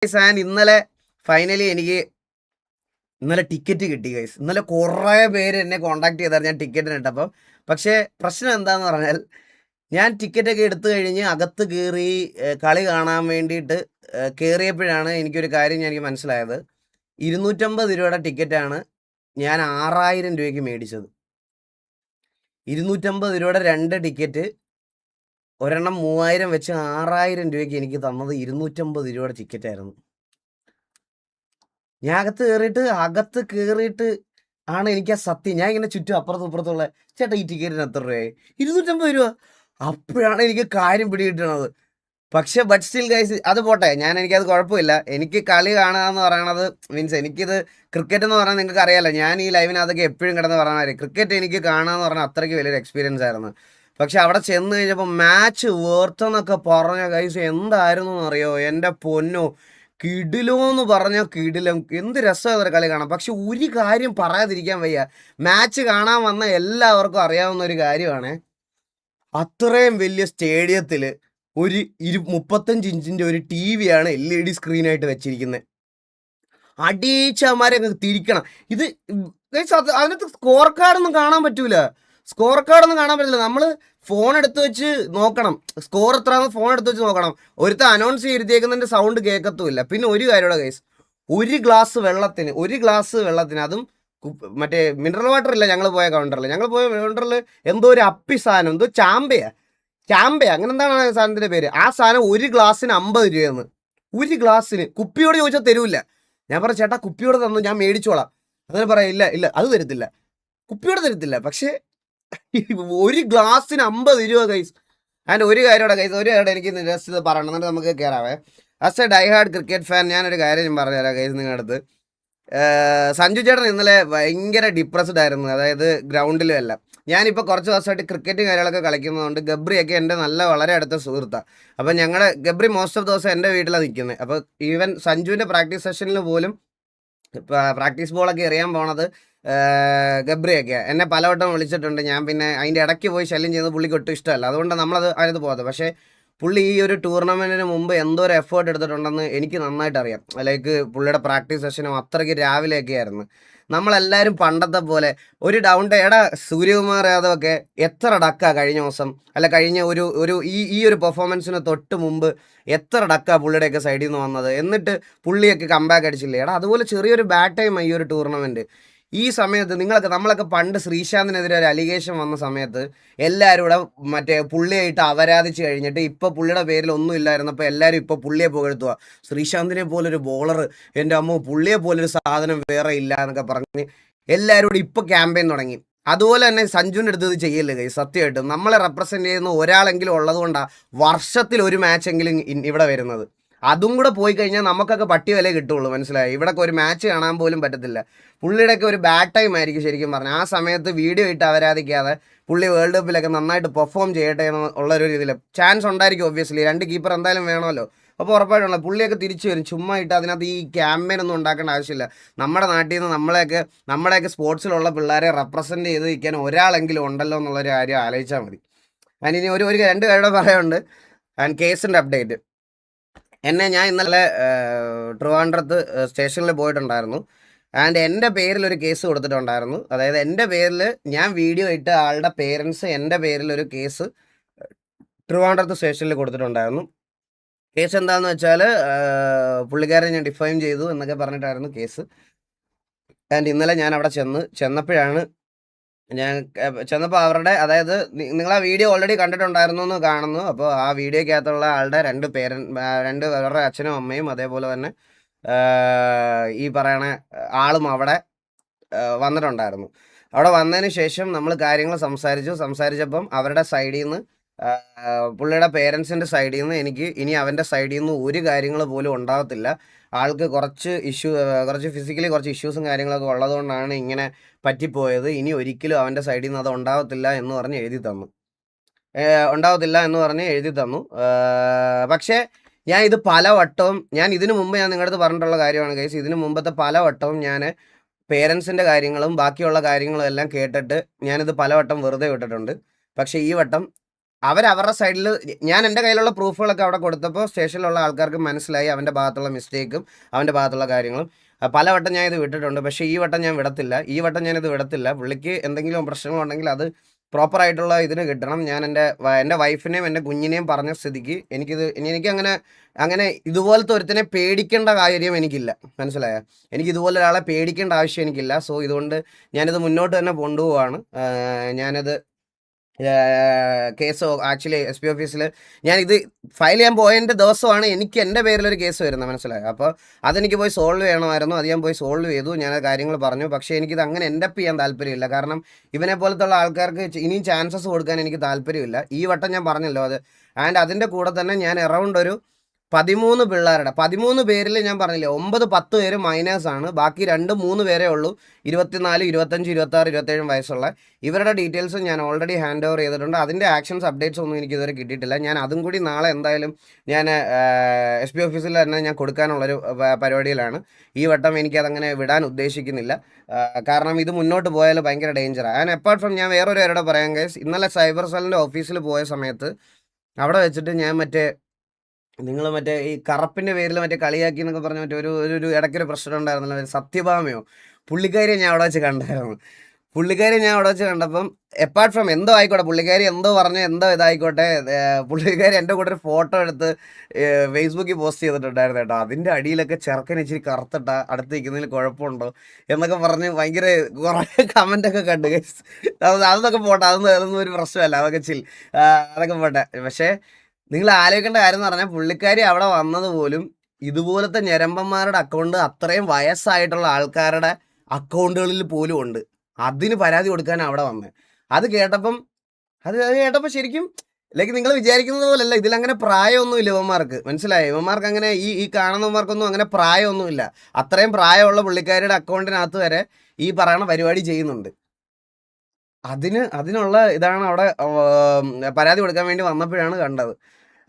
And ഇന്നലെ finally എനിക്ക് ഇന്നലെ ടിക്കറ്റ് കിട്ടി ഗൈസ്. ഇന്നലെ കുറേ പേര് എന്നെ കോൺടാക്ട് ചെയ്തായിരുന്നു ഞാൻ ടിക്കറ്റിന് ഇട്ടപ്പോൾ. പക്ഷേ പ്രശ്നം എന്താന്ന് പറഞ്ഞാൽ ഞാൻ ടിക്കറ്റൊക്കെ എടുത്തു കഴിഞ്ഞ് അകത്ത് കയറി കളി കാണാൻ വേണ്ടിയിട്ട് കയറിയപ്പോഴാണ് എനിക്കൊരു കാര്യം എനിക്ക് മനസ്സിലായത്. 250 രൂപയുടെ ടിക്കറ്റാണ് ഞാൻ 6000 രൂപയ്ക്ക് മേടിച്ചത്. 250 രൂപയുടെ 2 ടിക്കറ്റ്, ഒരെണ്ണം 3000 വെച്ച് 6000 രൂപയ്ക്ക് എനിക്ക് തന്നത് 250 രൂപയുടെ ടിക്കറ്റായിരുന്നു. ഞാൻ അകത്ത് കയറിയിട്ട് ആണ് എനിക്ക് ആ സത്യം. ഞാൻ ഇങ്ങനെ ചുറ്റും അപ്പുറത്തും ഇപ്പുറത്തുള്ള ചേട്ടാ ഈ ടിക്കറ്റിന് എത്ര രൂപയായി? 250 രൂപ. അപ്പോഴാണ് എനിക്ക് കാര്യം പിടികിട്ടണത്. പക്ഷെ ബട്ട് സ്റ്റിൽ ഗൈസ് അത് പോട്ടെ, എനിക്കത് കുഴപ്പമില്ല. എനിക്ക് കളി കാണുക എന്ന് പറയണത് മീൻസ് എനിക്കിത് ക്രിക്കറ്റ് എന്ന് പറഞ്ഞാൽ നിങ്ങൾക്ക് അറിയാലോ, ഞാൻ ഈ ലൈവിനകത്തൊക്കെ എപ്പോഴും കിടന്ന് പറഞ്ഞാൽ ക്രിക്കറ്റ് എനിക്ക് കാണുക എന്ന് പറഞ്ഞാൽ അത്രയ്ക്ക് വലിയൊരു എക്സ്പീരിയൻസ് ആയിരുന്നു. പക്ഷെ അവിടെ ചെന്ന് കഴിഞ്ഞപ്പോൾ മാച്ച് വേർത്തെന്നൊക്കെ പറഞ്ഞ ഗൈസ് എന്തായിരുന്നു എന്നറിയോ എൻ്റെ പൊന്നോ, കിടിലോ എന്ന് പറഞ്ഞാൽ കിടിലം. എന്ത് രസമാണ് കളി കാണാം. പക്ഷെ ഒരു കാര്യം പറയാതിരിക്കാൻ വയ്യ, മാച്ച് കാണാൻ വന്ന എല്ലാവർക്കും അറിയാവുന്ന ഒരു കാര്യമാണ്, അത്രയും വലിയ സ്റ്റേഡിയത്തിൽ ഒരു 35 ഇഞ്ചിൻ്റെ ഒരു ടി വിയാണ് LED സ്ക്രീനായിട്ട് വെച്ചിരിക്കുന്നത്. അടിച്ചമാരെ തിരിക്കണം. ഇത് അതിനകത്ത് സ്കോർ കാർഡൊന്നും കാണാൻ പറ്റൂല. നമ്മൾ ഫോൺ എടുത്ത് വെച്ച് നോക്കണം, സ്കോർ എത്രയാണെന്ന് ഫോൺ എടുത്ത് വെച്ച് നോക്കണം. ഒരുത്ത അനൗൺസ് ചെയ്തിരിക്കുന്നതിൻ്റെ സൗണ്ട് കേൾക്കത്തുമില്ല. പിന്നെ ഒരു കാര്യമുള്ള കേസ്, ഒരു ഗ്ലാസ് വെള്ളത്തിന് അതും മറ്റേ മിനറൽ വാട്ടർ ഇല്ല. ഞങ്ങൾ പോയ കൗണ്ടറിൽ എന്തോ ഒരു അപ്പി സാധനം, എന്തോ ചാമ്പയ അങ്ങനെ എന്താണ് സാധനത്തിൻ്റെ പേര്. ആ സാധനം ഒരു ഗ്ലാസ്സിന് 50 രൂപയെന്ന്. ഒരു ഗ്ലാസ്സിന്. കുപ്പിയോട് ചോദിച്ചാൽ തരൂല്ല. ഞാൻ പറഞ്ഞു ചേട്ടാ കുപ്പിയോട് തന്നു, ഞാൻ മേടിച്ചോളാം. അങ്ങനെ പറയാം, ഇല്ല അത് തരത്തില്ല, കുപ്പിയോട് തരത്തില്ല. പക്ഷേ ഒരു ഗ്ലാസ്സിന് 50 രൂപ ഗൈസ്. ആൻഡ് ഒരു കാര്യമാണ് ഗൈസ്, എനിക്ക് ജസ്റ്റ് ഇത് പറയണം, എന്നിട്ട് നമുക്ക് കയറാവേ. As a die hard cricket fan ഞാനൊരു കാര്യം പറഞ്ഞുതരാം ഗൈസ് നിങ്ങളുടെ അടുത്ത്. സഞ്ജു ചേട്ടൻ ഇന്നലെ ഭയങ്കര ഡിപ്രസ്ഡ് ആയിരുന്നു, അതായത് ഗ്രൗണ്ടിലും എല്ലാം. ഞാനിപ്പോൾ കുറച്ച് ദിവസമായിട്ട് ക്രിക്കറ്റും കാര്യങ്ങളൊക്കെ കളിക്കുന്നതുകൊണ്ട് ഗബ്രിയൊക്കെ എൻ്റെ വളരെ അടുത്ത സുഹൃത്താണ്. അപ്പം ഗബ്രി മോസ്റ്റ് ഓഫ് ദിവസം എൻ്റെ വീട്ടിലാണ് നിൽക്കുന്നത്. അപ്പോൾ ഈവൻ സഞ്ജുവിൻ്റെ പ്രാക്ടീസ് സെഷനിൽ പോലും പ്രാക്ടീസ് ബോളൊക്കെ എറിയാൻ പോണത് ഗബ്രിയൊക്കെയാണ്. എന്നെ പലവട്ടം വിളിച്ചിട്ടുണ്ട്. ഞാൻ പിന്നെ അതിൻ്റെ ഇടയ്ക്ക് പോയി ശല്യം ചെയ്യുന്നത് പുള്ളിക്ക് ഒട്ടും ഇഷ്ടമല്ല. അതുകൊണ്ട് അതിനകത്ത് പോകാതെ. പക്ഷേ പുള്ളി ഈ ഒരു ടൂർണമെൻറ്റിന് മുമ്പ് എന്തോ ഒരു എഫേർട്ട് എടുത്തിട്ടുണ്ടെന്ന് എനിക്ക് നന്നായിട്ട് അറിയാം. ലൈക്ക് പുള്ളിയുടെ പ്രാക്ടീസ് സെഷനും അത്രയ്ക്ക് രാവിലെയൊക്കെ ആയിരുന്നു. നമ്മളെല്ലാവരും പണ്ടത്തെ പോലെ ഒരു സൂര്യകുമാർ യാദവ് ഒക്കെ എത്ര ഡക്കാ കഴിഞ്ഞ ദിവസം, കഴിഞ്ഞ ഈ ഒരു പെർഫോമൻസിന് തൊട്ട് മുമ്പ് എത്ര ഡക്കാ പുള്ളിയുടെയൊക്കെ സൈഡിൽ നിന്ന് വന്നത്. എന്നിട്ട് പുള്ളിയൊക്കെ കംബാക്ക് അടിച്ചില്ലേ. അതുപോലെ ചെറിയൊരു ബാഡ് ടൈം ഈ ഒരു ടൂർണമെൻറ്റ്. ഈ സമയത്ത് നമ്മളൊക്കെ പണ്ട് ശ്രീശാന്തിനെതിരെ ഒരു അലിഗേഷൻ വന്ന സമയത്ത് എല്ലാവരും ഇവിടെ മറ്റേ പുള്ളിയായിട്ട് അപരാധിച്ച് കഴിഞ്ഞിട്ട് ഇപ്പോൾ പുള്ളിയുടെ പേരിൽ ഒന്നും ഇല്ലായിരുന്നപ്പോൾ എല്ലാവരും ഇപ്പോൾ പുള്ളിയെ പുകഴ്ത്തുക. ശ്രീശാന്തിനെ പോലൊരു ബോളർ, എൻ്റെ അമ്മ പുള്ളിയെ പോലൊരു സാധനം വേറെ ഇല്ല എന്നൊക്കെ പറഞ്ഞ് എല്ലാവരും കൂടി ഇപ്പോൾ ക്യാമ്പയിൻ തുടങ്ങി. അതുപോലെ തന്നെ സഞ്ജുവിൻ്റെ അടുത്ത് ഇത് ചെയ്യല്ലേ കൈ. സത്യമായിട്ടും നമ്മളെ റെപ്രസെൻ്റ് ചെയ്യുന്ന ഒരാളെങ്കിലും ഉള്ളതുകൊണ്ടാണ് വർഷത്തിൽ ഒരു മാച്ചെങ്കിലും ഇവിടെ വരുന്നത്. അതും കൂടെ പോയി കഴിഞ്ഞാൽ നമുക്കൊക്കെ പട്ടി വില കിട്ടുള്ളൂ, മനസ്സിലായി. ഇവിടെയൊക്കെ ഒരു മാച്ച് കാണാൻ പോലും പറ്റത്തില്ല. പുള്ളിയുടെയൊക്കെ ഒരു ബാഡ് ടൈം ആയിരിക്കും ശരിക്കും പറഞ്ഞാൽ. ആ സമയത്ത് വീഡിയോ ഇട്ട് അവരാധിക്കാതെ പുള്ളി വേൾഡ് കപ്പിലൊക്കെ നന്നായിട്ട് പെർഫോം ചെയ്യട്ടെ എന്നുള്ളൊരു രീതിയിൽ ചാൻസ് ഉണ്ടായിരിക്കും. ഒബ്വിയസ്ലി 2 കീപ്പർ എന്തായാലും വേണമല്ലോ. അപ്പോൾ ഉറപ്പായിട്ടുള്ള പുള്ളിയൊക്കെ തിരിച്ചു വരും. ചുമ്മാ ഇട്ട് അതിനകത്ത് ഈ ക്യാമ്പയിൻ ഒന്നും ഉണ്ടാക്കേണ്ട ആവശ്യമില്ല. നമ്മുടെ നാട്ടിൽ നിന്ന് നമ്മുടെയൊക്കെ സ്പോർട്സിലുള്ള പിള്ളേരെ റെപ്രസെൻ്റ് ചെയ്ത് നിൽക്കാൻ ഒരാളെങ്കിലും ഉണ്ടല്ലോ എന്നുള്ളൊരു കാര്യം ആലോചിച്ചാൽ മതി. അതിന് ഒരു 2 കാര്യങ്ങൾ പറയാനുണ്ട്. ആൻഡ് കേസിൻ്റെ അപ്ഡേറ്റ്. ഞാൻ ഇന്നലെ ട്രിവാൻഡ്രത്ത് സ്റ്റേഷനിൽ പോയിട്ടുണ്ടായിരുന്നു. ആൻഡ് എൻ്റെ പേരിൽ ഒരു കേസ് കൊടുത്തിട്ടുണ്ടായിരുന്നു. അതായത് എൻ്റെ പേരിൽ ഞാൻ വീഡിയോ ഇട്ട ആളുടെ പേരൻസ് എൻ്റെ പേരിൽ ഒരു കേസ് ട്രിവാൻഡ്രത്ത് സ്റ്റേഷനിൽ കൊടുത്തിട്ടുണ്ടായിരുന്നു. കേസ് എന്താണെന്ന് വെച്ചാൽ പുള്ളിക്കാരനെ ഞാൻ ഡിഫൈം ചെയ്തു എന്നൊക്കെ പറഞ്ഞിട്ടായിരുന്നു കേസ്. ആൻഡ് ഇന്നലെ ഞാൻ അവിടെ ചെന്നപ്പോഴാണ് ഞാൻ ചെന്നപ്പോൾ അവരുടെ, അതായത് നിങ്ങൾ ആ വീഡിയോ ഓൾറെഡി കണ്ടിട്ടുണ്ടായിരുന്നു എന്ന് കാണുന്നു. അപ്പോൾ ആ വീഡിയോക്കകത്തുള്ള ആളുടെ 2 അവരുടെ അച്ഛനും അമ്മയും അതേപോലെ തന്നെ ഈ പറയണ ആളും അവിടെ വന്നിട്ടുണ്ടായിരുന്നു. അവിടെ വന്നതിന് ശേഷം നമ്മൾ കാര്യങ്ങൾ സംസാരിച്ചപ്പം അവരുടെ സൈഡിൽ നിന്ന്, പുള്ളിയുടെ പേരൻസിൻ്റെ സൈഡിൽ നിന്ന് എനിക്ക് ഇനി അവൻ്റെ സൈഡിൽ നിന്ന് ഒരു കാര്യങ്ങൾ പോലും ഉണ്ടാകത്തില്ല. ആൾക്ക് കുറച്ച് ഫിസിക്കലി കുറച്ച് ഇഷ്യൂസും കാര്യങ്ങളൊക്കെ ഉള്ളതുകൊണ്ടാണ് ഇങ്ങനെ പറ്റിപ്പോയത്. ഇനി ഒരിക്കലും അവൻ്റെ സൈഡിൽ നിന്ന് അത് ഉണ്ടാകത്തില്ല എന്ന് പറഞ്ഞ് എഴുതി തന്നു. പക്ഷേ ഞാൻ ഇതിനു മുമ്പ് ഞാൻ നിങ്ങളുടെ അടുത്ത് പറഞ്ഞിട്ടുള്ള കാര്യമാണ് ഗൈസ്. ഇതിനു മുമ്പത്തെ പലവട്ടവും ഞാൻ പേരൻസിൻ്റെ കാര്യങ്ങളും ബാക്കിയുള്ള കാര്യങ്ങളും എല്ലാം കേട്ടിട്ട് ഞാനിത് പലവട്ടം വെറുതെ വിട്ടിട്ടുണ്ട്. പക്ഷേ ഈ വട്ടം അവരവരുടെ സൈഡിൽ ഞാൻ എൻ്റെ കയ്യിലുള്ള പ്രൂഫുകളൊക്കെ അവിടെ കൊടുത്തപ്പോൾ സ്റ്റേഷനിലുള്ള ആൾക്കാർക്ക് മനസ്സിലായി അവൻ്റെ ഭാഗത്തുള്ള മിസ്റ്റേക്കും അവൻ്റെ ഭാഗത്തുള്ള കാര്യങ്ങളും. പലവട്ടം ഞാൻ ഇത് വിട്ടിട്ടുണ്ട്, പക്ഷേ ഈ വട്ടം ഞാൻ വിടത്തില്ല. ഈ വട്ടം ഞാനിത് വിടത്തില്ല. പുള്ളിക്ക് എന്തെങ്കിലും പ്രശ്നങ്ങളുണ്ടെങ്കിൽ അത് പ്രോപ്പറായിട്ടുള്ള ഇതിന് കിട്ടണം. ഞാൻ എൻ്റെ വൈഫിനെയും എൻ്റെ കുഞ്ഞിനെയും പറഞ്ഞ സ്ഥിതിക്ക് എനിക്കങ്ങനെ ഇതുപോലത്തെ ഒരുത്തനെ പേടിക്കേണ്ട കാര്യം എനിക്കില്ല. മനസ്സിലായോ? എനിക്ക് ഇതുപോലെ ഒരാളെ പേടിക്കേണ്ട ആവശ്യം എനിക്കില്ല. സോ ഇതുകൊണ്ട് ഞാനിത് മുന്നോട്ട് തന്നെ കൊണ്ടുപോവാണ്. ഞാനത് കേസ് ആക്ച്വലി SP ഓഫീസിൽ ഞാനിത് ഫയൽ ചെയ്യാൻ പോയതിൻ്റെ ദിവസമാണ് എനിക്ക് എൻ്റെ പേരിലൊരു കേസ് വരുന്നത്. മനസ്സിലായോ? അപ്പോൾ അതെനിക്ക് പോയി സോൾവ് ചെയ്യണമായിരുന്നു. അത് ഞാൻ പോയി സോൾവ് ചെയ്തു. ഞാൻ കാര്യങ്ങൾ പറഞ്ഞു. പക്ഷേ എനിക്കിത് അങ്ങനെ എൻഡപ്പ് ചെയ്യാൻ താല്പര്യമില്ല. കാരണം ഇവനെ പോലത്തുള്ള ആൾക്കാർക്ക് ഇനിയും ചാൻസസ് കൊടുക്കാൻ എനിക്ക് താല്പര്യമില്ല. ഈ വട്ടം ഞാൻ പറഞ്ഞല്ലോ അത്. ആൻഡ് അതിൻ്റെ കൂടെ തന്നെ ഞാൻ അറൗണ്ട് ഒരു 13 പിള്ളേരുടെ 13 പേരിൽ ഞാൻ പറഞ്ഞില്ലേ 9-10 പേര് മൈനേഴ്സാണ്. ബാക്കി 2-3 പേരേ ഉള്ളൂ 24, 25, 26, 27 വയസ്സുള്ള. ഇവരുടെ ഡീറ്റെയിൽസ് ഞാൻ ഓൾറെഡി ഹാൻഡ് ഓവർ ചെയ്തിട്ടുണ്ട്. അതിൻ്റെ ആക്ഷൻസ് അപ്ഡേറ്റ്സ് ഒന്നും എനിക്ക് ഇതുവരെ കിട്ടിയിട്ടില്ല. ഞാൻ അതും കൂടി നാളെ എന്തായാലും ഞാൻ SP ഓഫീസിൽ തന്നെ ഞാൻ കൊടുക്കാനുള്ളൊരു പരിപാടിയിലാണ്. ഈ വട്ടം എനിക്കതങ്ങനെ വിടാൻ ഉദ്ദേശിക്കുന്നില്ല. കാരണം ഇത് മുന്നോട്ട് പോയാൽ ഭയങ്കര ഡേഞ്ചറാണ്. ആൻഡ് അപ്പാർട്ട് ഫ്രം ഞാൻ വേറൊരു പേരോട് പറയാൻ കേസ്, ഇന്നലെ സൈബർ സെല്ലിൻ്റെ ഓഫീസിൽ പോയ സമയത്ത് അവിടെ വെച്ചിട്ട് ഞാൻ നിങ്ങൾ ഈ കറപ്പിൻ്റെ പേരിൽ കളിയാക്കി എന്നൊക്കെ പറഞ്ഞ ഒരു ഇടയ്ക്കൊരു പ്രശ്നം ഉണ്ടായിരുന്നല്ലോ, സത്യഭാമയോ, പുള്ളിക്കാരിയെ ഞാൻ അവിടെ വെച്ച് കണ്ടായിരുന്നു. പുള്ളിക്കാരി ഞാൻ അവിടെ വെച്ച് കണ്ടപ്പം അപ്പാർട്ട് ഫ്രം എന്തോ ആയിക്കോട്ടെ, പുള്ളിക്കാരി എന്തോ പറഞ്ഞ് എന്തോ ഇതായിക്കോട്ടെ, പുള്ളിക്കാരി എൻ്റെ കൂടെ ഒരു ഫോട്ടോ എടുത്ത് ഫേസ്ബുക്കിൽ പോസ്റ്റ് ചെയ്തിട്ടുണ്ടായിരുന്നു കേട്ടോ. അതിൻ്റെ അടിയിലൊക്കെ ചെറുക്കൻ ഇച്ചിരി കറുത്തിട്ട അടുത്ത് നിൽക്കുന്നതിൽ കുഴപ്പമുണ്ടോ എന്നൊക്കെ പറഞ്ഞ് ഭയങ്കര കുറേ കമൻ്റൊക്കെ കണ്ടു. അതൊക്കെ പോട്ടെ, അതൊന്നും ഒരു പ്രശ്നമല്ല, അതൊക്കെ പോട്ടെ. പക്ഷേ നിങ്ങൾ ആലോചിക്കേണ്ട കാര്യം എന്ന് പറഞ്ഞാൽ പുള്ളിക്കാരി അവിടെ വന്നത് പോലും ഇതുപോലത്തെ ഞരമ്പന്മാരുടെ അക്കൗണ്ട് അത്രയും വയസ്സായിട്ടുള്ള ആൾക്കാരുടെ അക്കൗണ്ടുകളിൽ പോലും ഉണ്ട്. അതിന് പരാതി കൊടുക്കാൻ അവിടെ വന്നത്. അത് കേട്ടപ്പോൾ ശരിക്കും നിങ്ങൾ വിചാരിക്കുന്നത് പോലല്ല, ഇതിലങ്ങനെ പ്രായമൊന്നുമില്ല ഇവന്മാർക്ക്. മനസ്സിലായോ? ഇവന്മാർക്ക് അങ്ങനെ ഈ കാണുന്നവന്മാർക്കൊന്നും അങ്ങനെ പ്രായമൊന്നുമില്ല. അത്രയും പ്രായമുള്ള പുള്ളിക്കാരിയുടെ അക്കൗണ്ടിനകത്ത് വരെ ഈ പറയുന്ന പരിപാടി ചെയ്യുന്നുണ്ട്. അതിനുള്ള ഇതാണ് അവിടെ പരാതി കൊടുക്കാൻ വേണ്ടി വന്നപ്പോഴാണ് കണ്ടത്.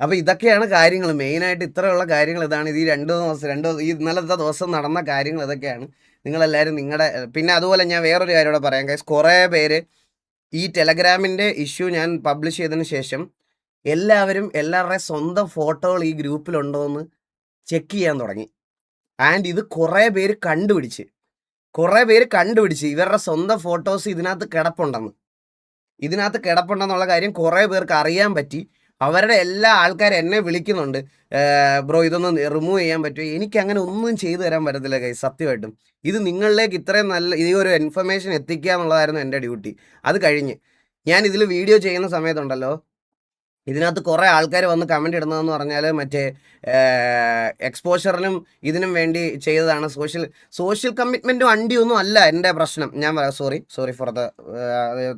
അപ്പോൾ ഇതൊക്കെയാണ് കാര്യങ്ങൾ. മെയിനായിട്ട് ഇത്രയുള്ള കാര്യങ്ങൾ ഇതാണ്. ഇത് ഈ ഇന്നലത്തെ ദിവസം നടന്ന കാര്യങ്ങൾ ഇതൊക്കെയാണ്. നിങ്ങളെല്ലാവരും പിന്നെ അതുപോലെ ഞാൻ വേറൊരു കാര്യം കൂടെ പറയാം ഗൈസ്. കുറേ പേര് ഈ ടെലഗ്രാമിൻ്റെ ഇഷ്യൂ ഞാൻ പബ്ലിഷ് ചെയ്തതിന് ശേഷം എല്ലാവരുടെയും സ്വന്തം ഫോട്ടോകൾ ഈ ഗ്രൂപ്പിലുണ്ടോ എന്ന് ചെക്ക് ചെയ്യാൻ തുടങ്ങി. ആൻഡ് ഇത് കുറേ പേര് കണ്ടുപിടിച്ച് ഇവരുടെ സ്വന്തം ഫോട്ടോസ് ഇതിനകത്ത് കിടപ്പുണ്ടെന്നുള്ള കാര്യം കുറേ പേർക്ക് അറിയാൻ പറ്റി. അവരുടെ എല്ലാ ആൾക്കാരും എന്നെ വിളിക്കുന്നുണ്ട്, ബ്രോ ഇതൊന്ന് റിമൂവ് ചെയ്യാൻ പറ്റുമോ? എനിക്കങ്ങനെ ഒന്നും ചെയ്തു തരാൻ പറ്റത്തില്ല ഗൈസ്, സത്യമായിട്ടും. ഇത് നിങ്ങളിലേക്ക് ഇത്രയും നല്ല ഈ ഒരു ഇൻഫർമേഷൻ എത്തിക്കുക എന്നുള്ളതായിരുന്നു എൻ്റെ ഡ്യൂട്ടി. അത് കഴിഞ്ഞ് ഞാൻ ഇതിൽ വീഡിയോ ചെയ്യുന്ന സമയത്തുണ്ടല്ലോ, ഇതിനകത്ത് കുറേ ആൾക്കാർ വന്ന് കമൻ്റ് ഇടുന്നതെന്ന് പറഞ്ഞാൽ എക്സ്പോഷറിനും ഇതിനും വേണ്ടി ചെയ്തതാണ്. സോഷ്യൽ കമ്മിറ്റ്മെൻറ്റും അണ്ടിയൊന്നും അല്ല എൻ്റെ പ്രശ്നം. ഞാൻ സോറി ഫോർ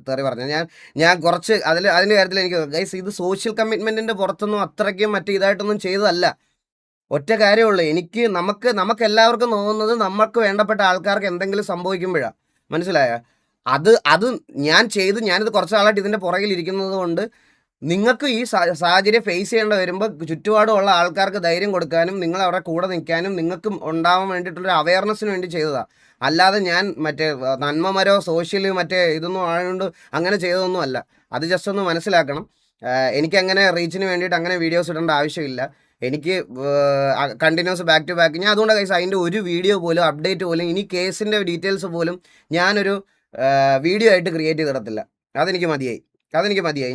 തെറി പറഞ്ഞു. ഞാൻ കുറച്ച് അതിൻ്റെ കാര്യത്തിൽ എനിക്ക് ഗൈസ്, ഇത് സോഷ്യൽ കമ്മിറ്റ്മെൻറ്റിൻ്റെ പുറത്തൊന്നും അത്രയ്ക്കും ഇതായിട്ടൊന്നും ചെയ്തതല്ല. ഒറ്റ കാര്യമുള്ളൂ, നമുക്ക് എല്ലാവർക്കും തോന്നുന്നത് നമുക്ക് വേണ്ടപ്പെട്ട ആൾക്കാർക്ക് എന്തെങ്കിലും സംഭവിക്കുമ്പോഴാണ്. മനസ്സിലായോ? അത് ഞാനിത് കുറച്ച് നാളായിട്ട് ഇതിൻ്റെ പുറകിൽ ഇരിക്കുന്നത് കൊണ്ട് നിങ്ങൾക്ക് ഈ സാഹചര്യം ഫേസ് ചെയ്യേണ്ടി വരുമ്പോൾ ചുറ്റുപാടുമുള്ള ആൾക്കാർക്ക് ധൈര്യം കൊടുക്കാനും നിങ്ങൾ അവരുടെ കൂടെ നിൽക്കാനും നിങ്ങൾക്ക് ഉണ്ടാവാൻ വേണ്ടിയിട്ടുള്ളൊരു അവയർനെസ്സിന് വേണ്ടി ചെയ്തതാണ്. അല്ലാതെ ഞാൻ നന്മമരോ സോഷ്യൽ ഇതൊന്നും ആയതുകൊണ്ട് അങ്ങനെ ചെയ്തതൊന്നും അല്ല. അത് ജസ്റ്റ് ഒന്ന് മനസ്സിലാക്കണം. എനിക്കങ്ങനെ റീച്ചിന് വേണ്ടിയിട്ട് അങ്ങനെ വീഡിയോസ് ഇടേണ്ട ആവശ്യമില്ല. എനിക്ക് കണ്ടിന്യൂസ് ബാക്ക് ടു ബാക്ക് ഞാൻ അതുകൊണ്ട് കൈസ് അതിൻ്റെ ഒരു വീഡിയോ പോലും അപ്ഡേറ്റ് പോലും ഇനി കേസിൻ്റെ ഡീറ്റെയിൽസ് പോലും ഞാനൊരു വീഡിയോ ആയിട്ട് ക്രിയേറ്റ് ചെയ്തിടത്തില്ല. അതെനിക്ക് മതിയായി.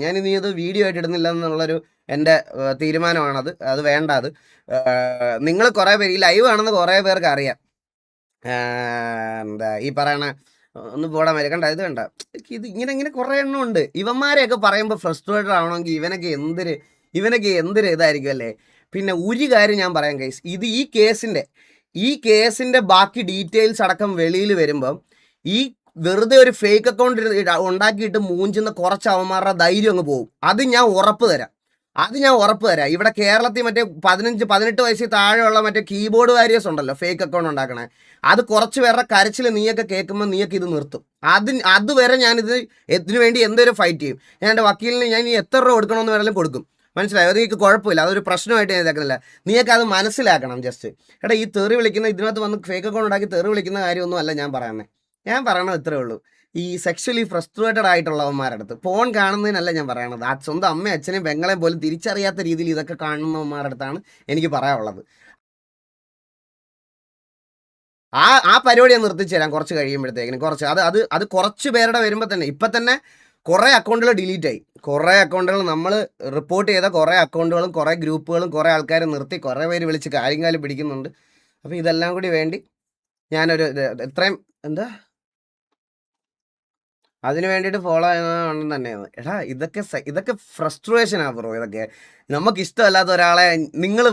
ഞാൻ ഇനി അത് വീഡിയോ ആയിട്ട് ഇടുന്നില്ല എന്നുള്ളൊരു എൻ്റെ തീരുമാനമാണത്. അത് വേണ്ട. നിങ്ങൾ കുറേ പേര് ഈ ലൈവ് ആണെന്ന് കുറേ പേർക്ക് അറിയാം. ഈ പറയണ ഒന്ന് പോടാൻ വരെ ഇത് കണ്ട ഇത് ഇങ്ങനെ കുറേ എണ്ണം ഉണ്ട്. ഇവന്മാരെയൊക്കെ പറയുമ്പോൾ ഫ്രസ്ട്രേറ്റഡ് ആവണമെങ്കിൽ ഇവനൊക്കെ എന്തൊരു ഇതായിരിക്കും അല്ലേ. പിന്നെ ഒരു കാര്യം ഞാൻ പറയാം ഗൈസ്, ഇത് ഈ കേസിൻ്റെ ബാക്കി ഡീറ്റെയിൽസ് അടക്കം വെളിയിൽ വരുമ്പം ഈ വെറുതെ ഒരു ഫേക്ക് അക്കൗണ്ട് ഉണ്ടാക്കിയിട്ട് മൂഞ്ചുന്ന കുറച്ച് അവന്മാരുടെ ധൈര്യം അങ്ങ് പോകും. അത് ഞാൻ ഉറപ്പ് തരാം. ഇവിടെ കേരളത്തിൽ 15-18 വയസ്സിൽ താഴെയുള്ള കീബോർഡ് വാരിയേഴ്സ് ഉണ്ടല്ലോ, ഫേക്ക് അക്കൗണ്ട് ഉണ്ടാക്കണേ. അത് കുറച്ച് പേരുടെ കരച്ചിൽ നീയൊക്കെ കേൾക്കുമ്പോൾ നീയൊക്കെ ഇത് നിർത്തും. അതുവരെ ഇതിനു വേണ്ടി എന്തൊരു ഫൈറ്റ് ചെയ്യും. ഞാൻ എൻ്റെ വക്കീലിന് ഞാൻ എത്ര രൂപ കൊടുക്കണമെന്ന് വേണമെങ്കിലും കൊടുക്കും. മനസ്സിലായോ? അത് എനിക്ക് കുഴപ്പമില്ല, അതൊരു പ്രശ്നമായിട്ട് ഞാൻ ഇതാക്കുന്നില്ല. നീയൊക്കെ അത് മനസ്സിലാക്കണം. ജസ്റ്റ് ഈ തെറി വിളിക്കുന്ന ഇതിനകത്ത് വന്ന് ഫേക്ക് അക്കൗണ്ട് ഉണ്ടാക്കി തെറി വിളിക്കുന്ന കാര്യമൊന്നും അല്ല ഞാൻ പറയുന്നത്. ഞാൻ പറയണത് ഇത്രേ ഉള്ളൂ. ഈ സെക്ഷലി ഫ്രസ്ട്രേറ്റഡ് ആയിട്ടുള്ളവന്മാരുടെ അടുത്ത് ഫോൺ കാണുന്നതിനല്ല ഞാൻ പറയണത്. ആ സ്വന്തം അമ്മയും അച്ഛനെയും പെങ്ങളെയും പോലും തിരിച്ചറിയാത്ത രീതിയിൽ ഇതൊക്കെ കാണുന്നവന്മാരുടെ അടുത്താണ് എനിക്ക് പറയാനുള്ളത്. ആ പരിപാടി ഞാൻ നിർത്തിച്ചു തരാം കുറച്ച് കഴിയുമ്പോഴത്തേക്കിനും. കുറച്ച് അത് കുറച്ച് പേരുടെ വരുമ്പോൾ തന്നെ ഇപ്പം തന്നെ കുറേ അക്കൗണ്ടുകൾ ഡിലീറ്റ് ആയി. കുറേ അക്കൗണ്ടുകൾ നമ്മൾ റിപ്പോർട്ട് ചെയ്ത കുറേ അക്കൗണ്ടുകളും കുറേ ഗ്രൂപ്പുകളും കുറേ ആൾക്കാരെ നിർത്തി കുറേ പേര് വിളിച്ച് കാര്യം പിടിക്കുന്നുണ്ട്. അപ്പോൾ ഇതെല്ലാം കൂടി വേണ്ടി ഞാനൊരു ഇത്രയും എന്താ അതിന് വേണ്ടിയിട്ട് ഫോളോ ചെയ്യുന്നതുകൊണ്ട് തന്നെയാണ്. എടാ ഇതൊക്കെ ഫ്രസ്ട്രേഷനാ ബ്രോ. ഇതൊക്കെ നമുക്കിഷ്ടമല്ലാത്ത ഒരാളെ നിങ്ങൾ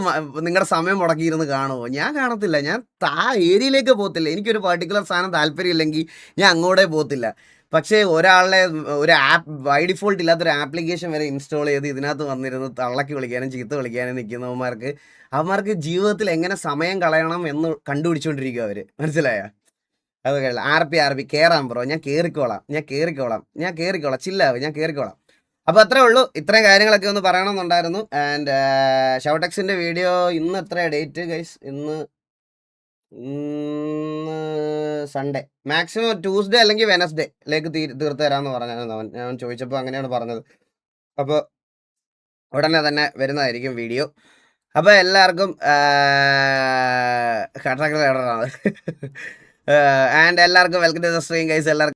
നിങ്ങളുടെ സമയം മുടക്കിയിരുന്ന് കാണുമോ? ഞാൻ കാണത്തില്ല. ഞാൻ ആ ഏരിയയിലേക്ക് പോകത്തില്ല. എനിക്കൊരു പർട്ടിക്കുലർ സാധനം താല്പര്യമില്ലെങ്കിൽ ഞാൻ അങ്ങോട്ടേ പോകത്തില്ല. പക്ഷേ ഒരാളെ ഒരു ആപ്പ് ബൈ ഡിഫോൾട്ട് ഇല്ലാത്തൊരു ആപ്ലിക്കേഷൻ വരെ ഇൻസ്റ്റാൾ ചെയ്ത് ഇതിനകത്ത് വന്നിരുന്ന് തള്ളക്കി വിളിക്കാനും ചീത്ത വിളിക്കാനും അവന്മാർക്ക് ജീവിതത്തിൽ എങ്ങനെ സമയം കളയണം എന്ന് കണ്ടുപിടിച്ചുകൊണ്ടിരിക്കും അവർ. മനസ്സിലായോ? അത് കഴിയില്ല. RP കയറാം ബ്രോ. ഞാൻ കയറിക്കോളാം. ചില്ലാവ്, ഞാൻ കയറിക്കോളാം. അപ്പോൾ അത്രേ ഉള്ളൂ. ഇത്രയും കാര്യങ്ങളൊക്കെ ഒന്ന് പറയണമെന്നുണ്ടായിരുന്നു. ആൻഡ് ഷൗടെക്സിൻ്റെ വീഡിയോ ഇന്ന് എത്ര ഡേറ്റ് ഗൈസ്? ഇന്ന് സൺഡേ, മാക്സിമം ട്യൂസ്ഡേ അല്ലെങ്കിൽ വെനസ്ഡേയിലേക്ക് തീർത്ത് തരാമെന്ന് പറഞ്ഞായിരുന്നു അവൻ. ഞാൻ ചോദിച്ചപ്പോൾ അങ്ങനെയാണ് പറഞ്ഞത്. അപ്പോൾ ഉടനെ തന്നെ വരുന്നതായിരിക്കും വീഡിയോ. അപ്പോൾ എല്ലാവർക്കും ആൻഡ് എല്ലാവർക്കും welcome to the stream guys. എല്ലാവർക്കും